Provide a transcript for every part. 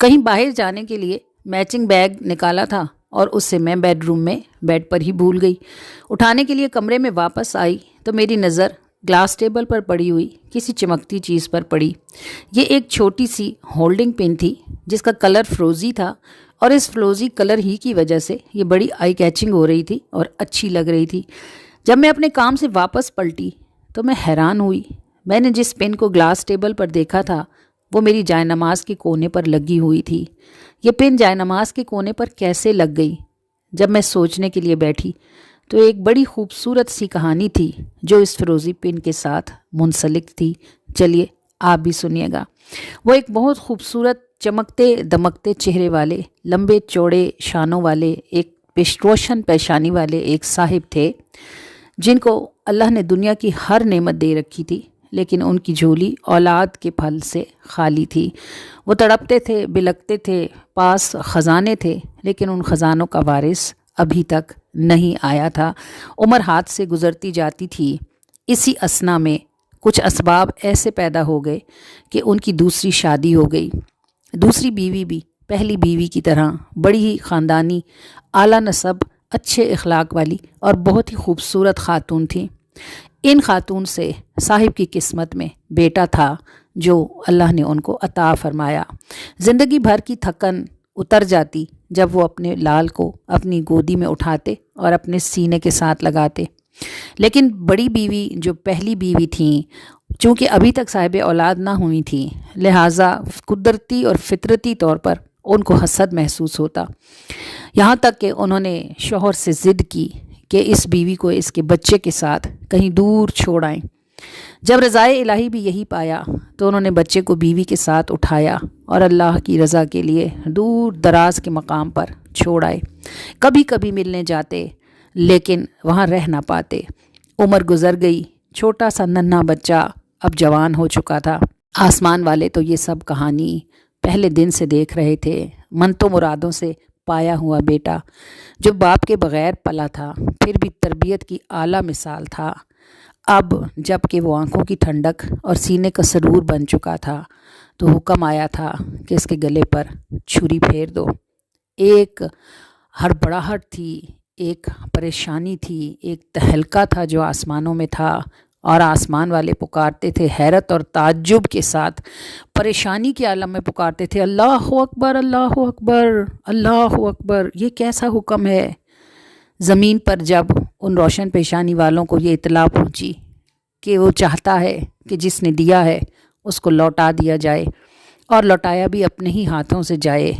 کہیں باہر جانے کے لیے میچنگ بیگ نکالا تھا اور اس سے میں بیڈ روم میں بیڈ پر ہی بھول گئی۔ اٹھانے کے لیے کمرے میں واپس آئی تو میری نظر گلاس ٹیبل پر پڑی ہوئی کسی چمکتی چیز پر پڑی۔ یہ ایک چھوٹی سی ہولڈنگ پن تھی جس کا کلر فروزی تھا، اور اس فروزی کلر ہی کی وجہ سے یہ بڑی آئی کیچنگ ہو رہی تھی اور اچھی لگ رہی تھی۔ جب میں اپنے کام سے واپس پلٹی تو میں حیران ہوئی۔ میں نے جس پن کو گلاس ٹیبل پر دیکھا تھا وہ میری جائے نماز کے کونے پر لگی ہوئی تھی۔ یہ پن جائے نماز کے کونے پر کیسے لگ گئی؟ جب میں سوچنے کے لیے بیٹھی تو ایک بڑی خوبصورت سی کہانی تھی جو اس فروزی پن کے ساتھ منسلک تھی۔ چلیے آپ بھی سنیے گا۔ وہ ایک بہت خوبصورت چمکتے دمکتے چہرے والے، لمبے چوڑے شانوں والے، ایک روشن پیشانی والے ایک صاحب تھے جن کو اللہ نے دنیا کی ہر نعمت دے رکھی تھی، لیکن ان کی جھولی اولاد کے پھل سے خالی تھی۔ وہ تڑپتے تھے، بلکتے تھے، پاس خزانے تھے، لیکن ان خزانوں کا وارث ابھی تک نہیں آیا تھا۔ عمر ہاتھ سے گزرتی جاتی تھی۔ اسی اثنا میں کچھ اسباب ایسے پیدا ہو گئے کہ ان کی دوسری شادی ہو گئی۔ دوسری بیوی بھی پہلی بیوی کی طرح بڑی ہی خاندانی، اعلیٰ نسب، اچھے اخلاق والی اور بہت ہی خوبصورت خاتون تھیں۔ ان خاتون سے صاحب کی قسمت میں بیٹا تھا جو اللہ نے ان کو عطا فرمایا۔ زندگی بھر کی تھکن اتر جاتی جب وہ اپنے لال کو اپنی گودی میں اٹھاتے اور اپنے سینے کے ساتھ لگاتے، لیکن بڑی بیوی جو پہلی بیوی تھیں، چونکہ ابھی تک صاحب اولاد نہ ہوئی تھیں، لہٰذا قدرتی اور فطرتی طور پر ان کو حسد محسوس ہوتا۔ یہاں تک کہ انہوں نے شوہر سے ضد کی کہ اس بیوی کو اس کے بچے کے ساتھ کہیں دور چھوڑ آئیں۔ جب رضائے الہی بھی یہی پایا تو انہوں نے بچے کو بیوی کے ساتھ اٹھایا اور اللہ کی رضا کے لیے دور دراز کے مقام پر چھوڑ آئے۔ کبھی کبھی ملنے جاتے لیکن وہاں رہ نہ پاتے۔ عمر گزر گئی، چھوٹا سا ننھا بچہ اب جوان ہو چکا تھا۔ آسمان والے تو یہ سب کہانی پہلے دن سے دیکھ رہے تھے۔ منتوں مرادوں سے پایا ہوا بیٹا جو باپ کے بغیر پلا تھا، پھر بھی تربیت کی اعلیٰ مثال تھا، اب جب کہ وہ آنکھوں کی ٹھنڈک اور سینے کا سرور بن چکا تھا تو حکم آیا تھا کہ اس کے گلے پر چھری پھیر دو۔ ایک ہڑبڑاہٹ تھی، ایک پریشانی تھی، ایک تہلکہ تھا جو آسمانوں میں تھا، اور آسمان والے پکارتے تھے حیرت اور تعجب کے ساتھ، پریشانی کے عالم میں پکارتے تھے، اللہ اکبر، اللہ اکبر، اللہ اکبر، یہ کیسا حکم ہے؟ زمین پر جب ان روشن پیشانی والوں کو یہ اطلاع پہنچی کہ وہ چاہتا ہے کہ جس نے دیا ہے اس کو لوٹا دیا جائے اور لوٹایا بھی اپنے ہی ہاتھوں سے جائے،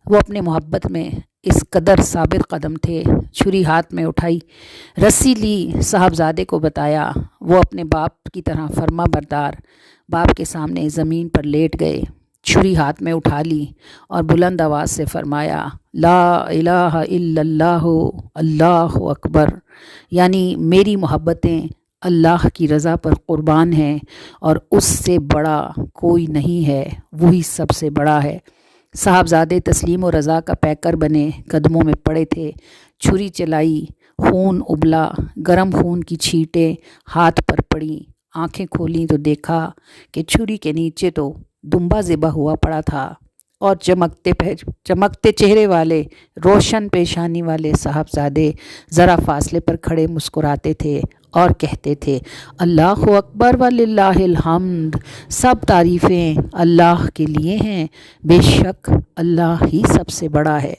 وہ اپنے محبت میں اس قدر ثابت قدم تھے۔ چھری ہاتھ میں اٹھائی، رسی لی، صاحبزادے کو بتایا، وہ اپنے باپ کی طرح فرما بردار باپ کے سامنے زمین پر لیٹ گئے، چھری ہاتھ میں اٹھا لی اور بلند آواز سے فرمایا، لا الہ الا اللہ، اللہ اکبر، یعنی میری محبتیں اللہ کی رضا پر قربان ہیں اور اس سے بڑا کوئی نہیں ہے، وہی سب سے بڑا ہے۔ صاحبزادے تسلیم و رضا کا پیکر بنے قدموں میں پڑے تھے۔ چھری چلائی، خون ابلا، گرم خون کی چھینٹیں ہاتھ پر پڑیں، آنکھیں کھولیں تو دیکھا کہ چھری کے نیچے تو دمبا ذبح ہوا پڑا تھا، اور چمکتے چہرے والے، روشن پیشانی والے صاحبزادے ذرا فاصلے پر کھڑے مسکراتے تھے اور کہتے تھے، اللہ اکبر وللہ الحمد، سب تعریفیں اللہ کے لیے ہیں، بے شک اللہ ہی سب سے بڑا ہے۔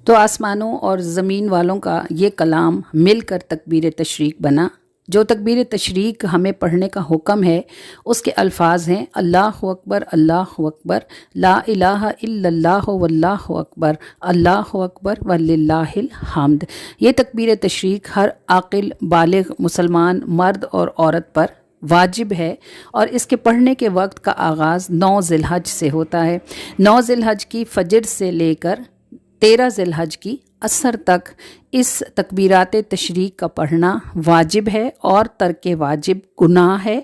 تو آسمانوں اور زمین والوں کا یہ کلام مل کر تکبیر تشریق بنا۔ جو تکبیر تشریق ہمیں پڑھنے کا حکم ہے اس کے الفاظ ہیں، اللہ اکبر، اللہ اکبر، لا الہ الا اللہ واللہ اکبر، اللہ اکبر وللہ الحمد۔ یہ تکبیر تشریق ہر عاقل بالغ مسلمان مرد اور عورت پر واجب ہے، اور اس کے پڑھنے کے وقت کا آغاز 9 ذی الحج سے ہوتا ہے۔ 9 ذی الحج کی فجر سے لے کر 13 ذی الحج کی عصر تک اس تکبیرات تشریق کا پڑھنا واجب ہے، اور ترک واجب گناہ ہے،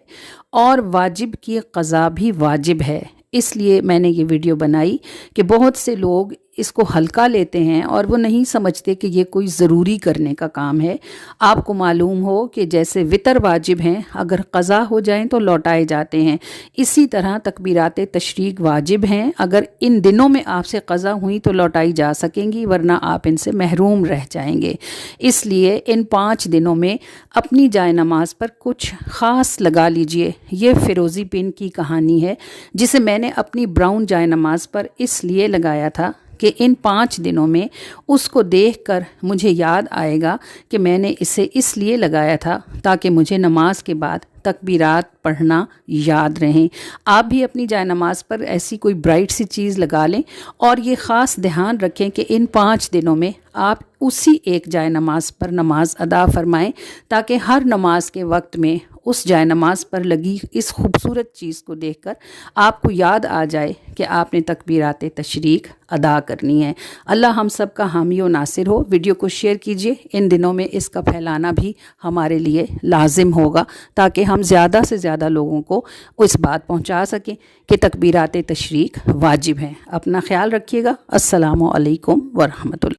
اور واجب کی قضا بھی واجب ہے۔ اس لیے میں نے یہ ویڈیو بنائی کہ بہت سے لوگ اس کو ہلکا لیتے ہیں اور وہ نہیں سمجھتے کہ یہ کوئی ضروری کرنے کا کام ہے۔ آپ کو معلوم ہو کہ جیسے وطر واجب ہیں، اگر قضا ہو جائیں تو لوٹائے جاتے ہیں، اسی طرح تکبیرات تشریق واجب ہیں، اگر ان دنوں میں آپ سے قضا ہوئی تو لوٹائی جا سکیں گی، ورنہ آپ ان سے محروم رہ جائیں گے۔ اس لیے ان 5 دنوں میں اپنی جائے نماز پر کچھ خاص لگا لیجئے۔ یہ فیروزی پن کی کہانی ہے جسے میں نے اپنی براؤن جائے نماز پر اس لیے لگایا تھا کہ ان 5 دنوں میں اس کو دیکھ کر مجھے یاد آئے گا کہ میں نے اسے اس لیے لگایا تھا تاکہ مجھے نماز کے بعد تکبیرات پڑھنا یاد رہیں۔ آپ بھی اپنی جائے نماز پر ایسی کوئی برائٹ سی چیز لگا لیں اور یہ خاص دھیان رکھیں کہ ان 5 دنوں میں آپ اسی ایک جائے نماز پر نماز ادا فرمائیں تاکہ ہر نماز کے وقت میں اس جائے نماز پر لگی اس خوبصورت چیز کو دیکھ کر آپ کو یاد آ جائے کہ آپ نے تکبیرات تشریق ادا کرنی ہے۔ اللہ ہم سب کا حامی و ناصر ہو۔ ویڈیو کو شیئر کیجئے، ان دنوں میں اس کا پھیلانا بھی ہمارے لیے لازم ہوگا تاکہ ہم زیادہ سے زیادہ لوگوں کو اس بات پہنچا سکیں کہ تکبیرات تشریق واجب ہیں۔ اپنا خیال رکھیے گا۔ السلام علیکم ورحمۃ اللہ۔